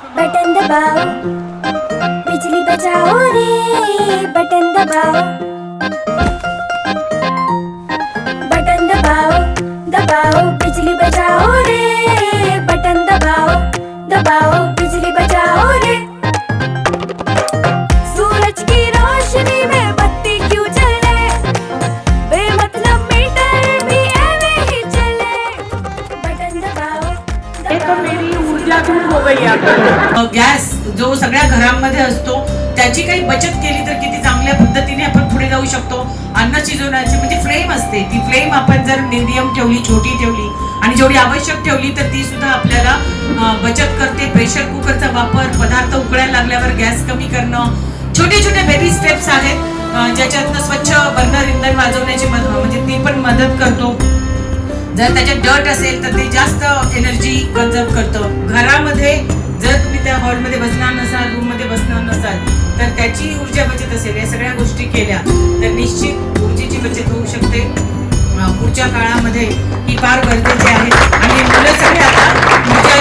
Button दबाओ, बिजली बचाओ रे, button दबाओ, button दबाओ, दबाओ बिजली बचाओ रे, बटन दबाओ, दबाओ बिजली बचाओ रे। सूरज की रोशनी में बत्ती क्यों जले, बेमतलब मीटर भी ऐवे ही चले, बटन दबाओ, मेरी ऊर्जा दूर हो गई आता। गॅस जो सगळ्या घरांमध्ये असतो त्याची काही बचत केली तर किती चांगल्या पद्धतीने आपण पुढे जाऊ शकतो। अन्न शिजवण्याची म्हणजे फ्लेम असते, ती फ्लेम आपण जर मिडियम ठेवली, छोटी ठेवली आणि जेवढी आवश्यक ठेवली तर ती सुद्धा आपल्याला बचत करते। प्रेशर कुकरचा वापर, पदार्थ उकळायला लागल्यावर गॅस कमी करणं, छोटे छोटे बेबी स्टेप्स आहेत ज्याच्यातनं स्वच्छ बर्नर इंधन वाजवण्याची म्हणजे ती पण मदत करतो। जर त्याच्यात डर्ट असेल तर ते जास्त एनर्जी कन्झर्व करतं। घरामध्ये जर तुम्ही त्या हॉलमध्ये बसणार नसाल, रूममध्ये बसणार नसाल तर त्याची ऊर्जा बचत असेल, या सगळ्या गोष्टी केल्या तर निश्चित ऊर्जेची बचत होऊ शकते। पुढच्या काळामध्ये ही फार गरजेची आहे आणि मुलं सगळे आता ऊर्जा